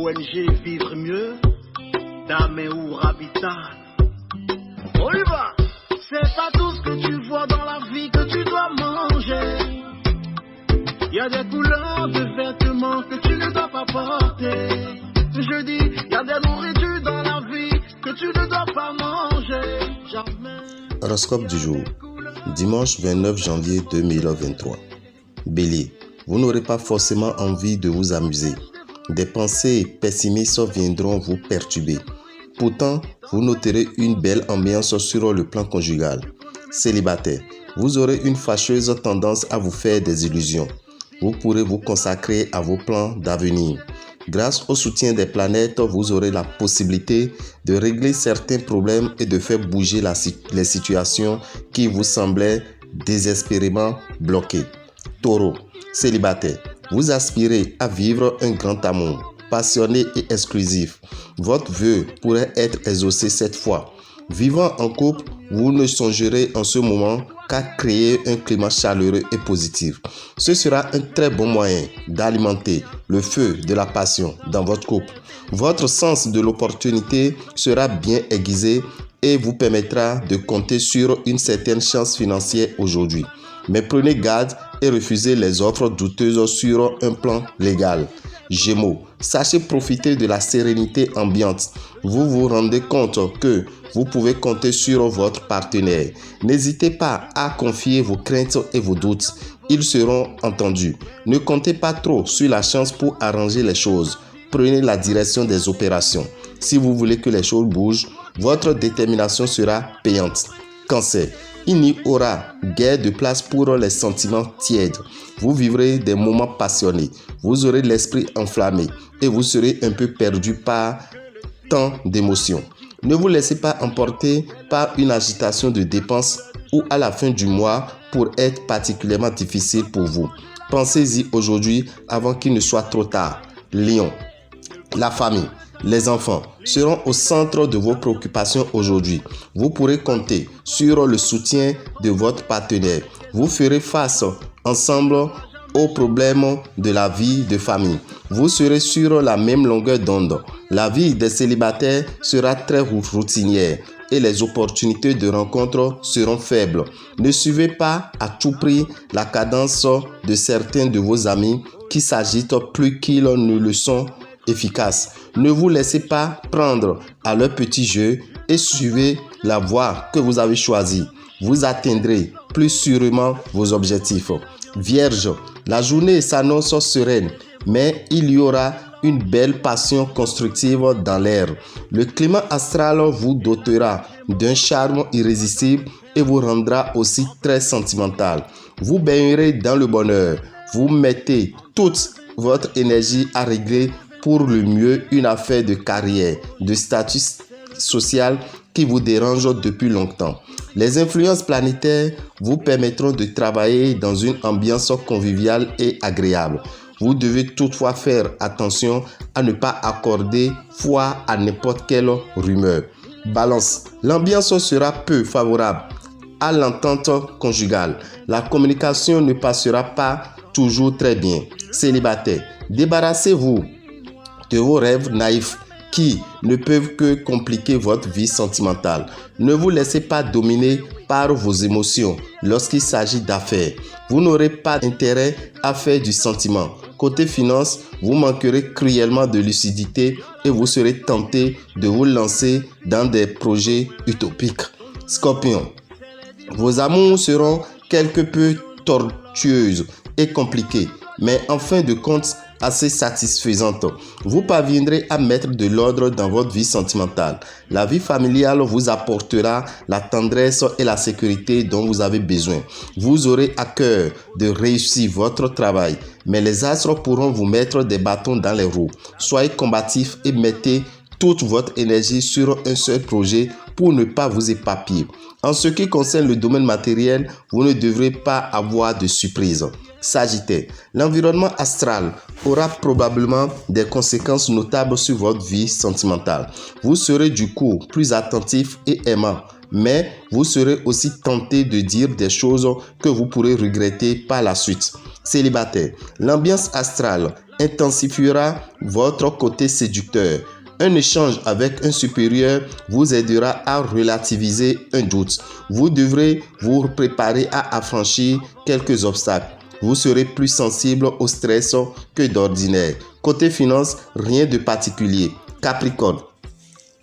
ONG Vivre Mieux, Dame ou Habitat. On y va. C'est pas tout ce que tu vois dans la vie que tu dois manger. Il y a des couleurs de vêtements que tu ne dois pas porter. Je dis, il y a des nourritures dans la vie que tu ne dois pas manger. Jamais. Horoscope du jour, dimanche 29 janvier 2023. Bélier, vous n'aurez pas forcément envie de vous amuser. Des pensées pessimistes viendront vous perturber. Pourtant, vous noterez une belle ambiance sur le plan conjugal. Célibataire, vous aurez une fâcheuse tendance à vous faire des illusions. Vous pourrez vous consacrer à vos plans d'avenir. Grâce au soutien des planètes, vous aurez la possibilité de régler certains problèmes et de faire bouger les situations qui vous semblaient désespérément bloquées. Taureau, célibataire, vous aspirez à vivre un grand amour, passionné et exclusif. Votre vœu pourrait être exaucé cette fois. Vivant en couple, vous ne songerez en ce moment qu'à créer un climat chaleureux et positif. Ce sera un très bon moyen d'alimenter le feu de la passion dans votre couple. Votre sens de l'opportunité sera bien aiguisé et vous permettra de compter sur une certaine chance financière aujourd'hui. Mais prenez garde et refusez les offres douteuses sur un plan légal. Gémeaux, sachez profiter de la sérénité ambiante. Vous vous rendez compte que vous pouvez compter sur votre partenaire. N'hésitez pas à confier vos craintes et vos doutes. Ils seront entendus. Ne comptez pas trop sur la chance pour arranger les choses. Prenez la direction des opérations. Si vous voulez que les choses bougent, votre détermination sera payante. Cancer, il n'y aura guère de place pour les sentiments tièdes. Vous vivrez des moments passionnés. Vous aurez l'esprit enflammé et vous serez un peu perdu par tant d'émotions. Ne vous laissez pas emporter par une agitation de dépenses ou à la fin du mois pour être particulièrement difficile pour vous. Pensez-y aujourd'hui avant qu'il ne soit trop tard. Lion, la famille, les enfants seront au centre de vos préoccupations aujourd'hui. Vous pourrez compter sur le soutien de votre partenaire. Vous ferez face ensemble aux problèmes de la vie de famille. Vous serez sur la même longueur d'onde. La vie des célibataires sera très routinière et les opportunités de rencontre seront faibles. Ne suivez pas à tout prix la cadence de certains de vos amis qui s'agitent plus qu'ils ne le sont efficaces. Ne vous laissez pas prendre à leur petit jeu et suivez la voie que vous avez choisie. Vous atteindrez plus sûrement vos objectifs. Vierge, la journée s'annonce sereine, mais il y aura une belle passion constructive dans l'air. Le climat astral vous dotera d'un charme irrésistible et vous rendra aussi très sentimental. Vous baignerez dans le bonheur. Vous mettez toute votre énergie à régler pour le mieux une affaire de carrière, de statut social qui vous dérange depuis longtemps. Les influences planétaires vous permettront de travailler dans une ambiance conviviale et agréable. Vous devez toutefois faire attention à ne pas accorder foi à n'importe quelle rumeur. Balance, l'ambiance sera peu favorable à l'entente conjugale. La communication ne passera pas toujours très bien. Célibataire, débarrassez-vous de vos rêves naïfs qui ne peuvent que compliquer votre vie sentimentale. Ne vous laissez pas dominer par vos émotions lorsqu'il s'agit d'affaires. Vous n'aurez pas intérêt à faire du sentiment. Côté finance, vous manquerez cruellement de lucidité et vous serez tenté de vous lancer dans des projets utopiques. Scorpion, vos amours seront quelque peu tortueuses et compliquées, mais en fin de compte, assez satisfaisante. Vous parviendrez à mettre de l'ordre dans votre vie sentimentale. La vie familiale vous apportera la tendresse et la sécurité dont vous avez besoin. Vous aurez à cœur de réussir votre travail, mais les astres pourront vous mettre des bâtons dans les roues. Soyez combatif et mettez toute votre énergie sur un seul projet pour ne pas vous éparpiller. En ce qui concerne le domaine matériel, vous ne devrez pas avoir de surprise. Sagittaire, l'environnement astral aura probablement des conséquences notables sur votre vie sentimentale. Vous serez du coup plus attentif et aimant, mais vous serez aussi tenté de dire des choses que vous pourrez regretter par la suite. Célibataire, l'ambiance astrale intensifiera votre côté séducteur. Un échange avec un supérieur vous aidera à relativiser un doute. Vous devrez vous préparer à affranchir quelques obstacles. Vous serez plus sensible au stress que d'ordinaire. Côté finance, rien de particulier. Capricorne,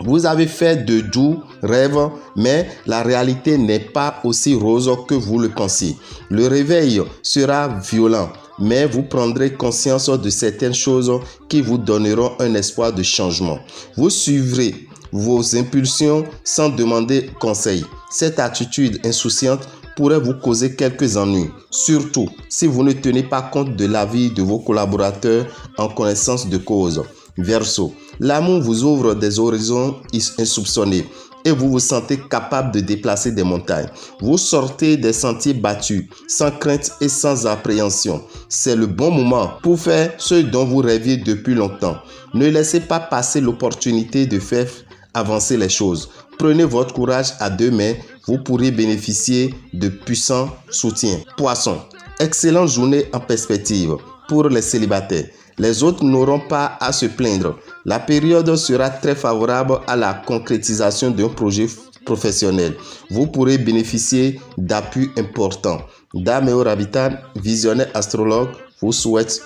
vous avez fait de doux rêves, mais la réalité n'est pas aussi rose que vous le pensez. Le réveil sera violent, mais vous prendrez conscience de certaines choses qui vous donneront un espoir de changement. Vous suivrez vos impulsions sans demander conseil. Cette attitude insouciante pourrait vous causer quelques ennuis, surtout si vous ne tenez pas compte de l'avis de vos collaborateurs en connaissance de cause. Verseau, l'amour vous ouvre des horizons insoupçonnés et vous vous sentez capable de déplacer des montagnes. Vous sortez des sentiers battus, sans crainte et sans appréhension. C'est le bon moment pour faire ce dont vous rêviez depuis longtemps. Ne laissez pas passer l'opportunité de faire avancer les choses. Prenez votre courage à deux mains, vous pourrez bénéficier de puissants soutiens. Poisson, excellente journée en perspective pour les célibataires. Les autres n'auront pas à se plaindre. La période sera très favorable à la concrétisation d'un projet professionnel. Vous pourrez bénéficier d'appuis importants. Dame et Orabitan, visionnaire astrologue, vous souhaite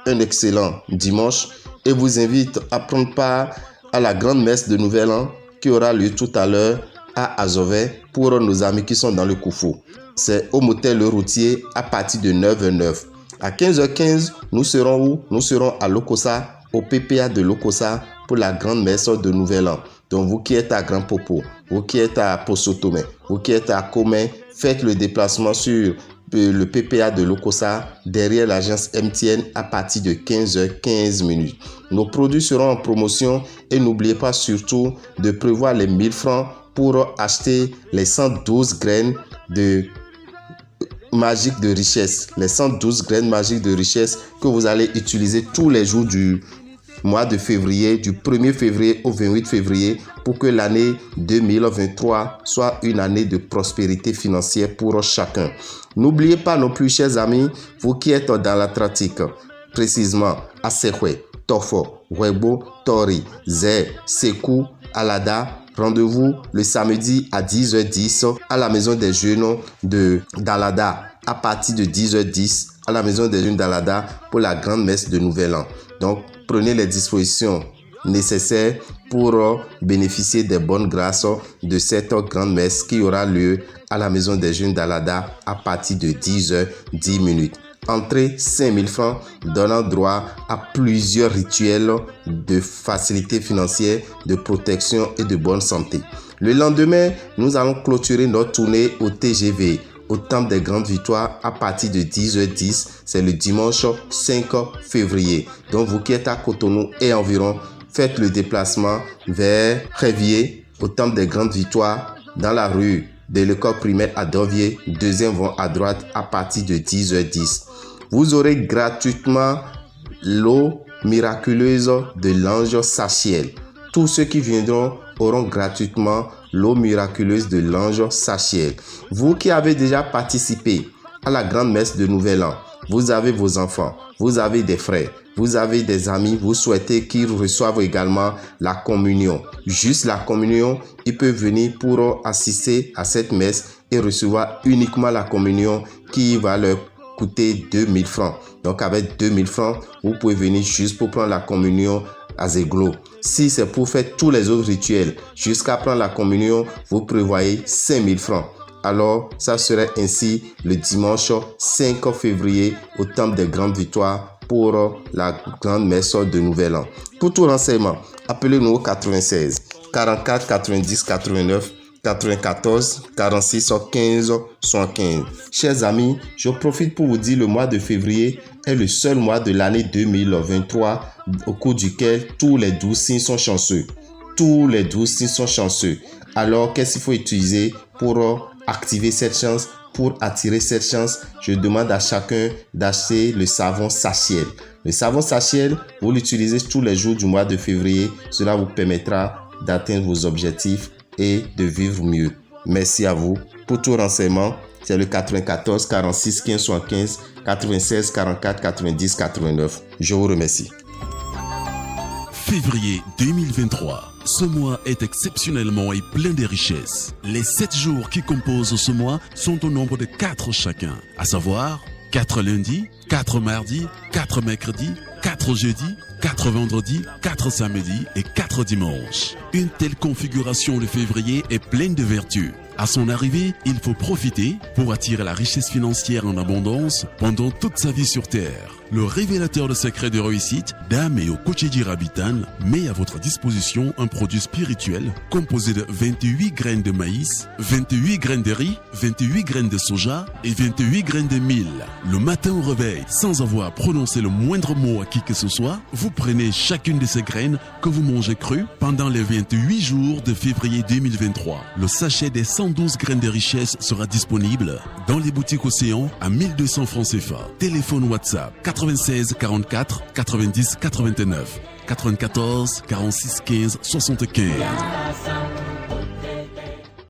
un excellent dimanche et vous invite à prendre part à la grande messe de Nouvel An qui aura lieu tout à l'heure à Azové pour nos amis qui sont dans le Koufou. C'est au motel Le Routier à partir de 9h09. À 15h15, nous serons où? Nous serons à Lokossa, au PPA de Lokossa pour la grande messe de Nouvel An. Donc vous qui êtes à Grand Popo, vous qui êtes à Posotomé, vous qui êtes à Komé, faites le déplacement sur le PPA de Lokossa derrière l'agence MTN à partir de 15h15. Nos produits seront en promotion et n'oubliez pas surtout de prévoir les 1000 francs pour acheter les 112 graines de magique de richesse, les 112 graines magiques de richesse que vous allez utiliser tous les jours du mois de février, du 1er février au 28 février, pour que l'année 2023 soit une année de prospérité financière pour chacun. N'oubliez pas non plus, chers amis, vous qui êtes dans l'Atlantique, précisément à Sekwe, Tofo, Webo, Tori, Zé, Sekou, Alada. Rendez-vous le samedi à 10h10 à la maison des jeunes de Dalada, à partir de 10h10 à la maison des jeunes d'Alada pour la grande messe de Nouvel An. Donc, prenez les dispositions nécessaires pour bénéficier des bonnes grâces de cette grande messe qui aura lieu à la maison des jeunes d'Alada à partir de 10h10. Entrée 5000 francs, donnant droit à plusieurs rituels de facilité financière, de protection et de bonne santé. Le lendemain, nous allons clôturer notre tournée au TGV, au Temple des Grandes Victoires, à partir de 10h10. C'est le dimanche 5 février. Donc vous qui êtes à Cotonou et environ, faites le déplacement vers Révier, au Temple des Grandes Victoires, dans la rue de l'école primaire à Dovier, deuxième vont à droite à partir de 10h10. Vous aurez gratuitement l'eau miraculeuse de l'ange Sachiel. Tous ceux qui viendront auront gratuitement l'eau miraculeuse de l'ange Sachiel. Vous qui avez déjà participé à la grande messe de Nouvel An, vous avez vos enfants, vous avez des frères, vous avez des amis, vous souhaitez qu'ils reçoivent également la communion. Juste la communion, ils peuvent venir pour assister à cette messe et recevoir uniquement la communion qui va leur coûter 2000 francs. Donc avec 2000 francs, vous pouvez venir juste pour prendre la communion à Zeglo. Si c'est pour faire tous les autres rituels, jusqu'à prendre la communion, vous prévoyez 5000 francs. Alors, ça serait ainsi le dimanche 5 février au Temple des Grandes Victoires pour la grande messe de Nouvel An. Pour tout renseignement, appelez-nous au 96 44 90 89 94 46 15 75. Chers amis, je profite pour vous dire le mois de février est le seul mois de l'année 2023 au cours duquel tous les 12 signes sont chanceux. Tous les 12 signes sont chanceux. Alors, qu'est-ce qu'il faut utiliser pour activer cette chance, pour attirer cette chance? Je demande à chacun d'acheter le savon Sachiel. Le savon Sachiel, vous l'utilisez tous les jours du mois de février. Cela vous permettra d'atteindre vos objectifs et de vivre mieux. Merci à vous. Pour tout renseignement, c'est le 94 46 15 75 96 44 90 89. Je vous remercie. Février 2023. Ce mois est exceptionnellement et plein de richesses. Les 7 jours qui composent ce mois sont au nombre de 4 chacun, à savoir 4 lundis, 4 mardis, 4 mercredis, 4 jeudis, 4 vendredis, 4 samedis et 4 dimanches. Une telle configuration de février est pleine de vertus. À son arrivée, il faut profiter pour attirer la richesse financière en abondance pendant toute sa vie sur Terre. Le révélateur de secrets de réussite, Dame et Okochiji Rabitan, met à votre disposition un produit spirituel composé de 28 graines de maïs, 28 graines de riz, 28 graines de soja et 28 graines de mil. Le matin au réveil, sans avoir prononcé le moindre mot à qui que ce soit, vous prenez chacune de ces graines que vous mangez crues pendant les 28 jours de février 2023. Le sachet des 112 graines de richesse sera disponible dans les boutiques Océan à 1200 francs CFA. Téléphone WhatsApp 96 44 90 89 94 46 15 75.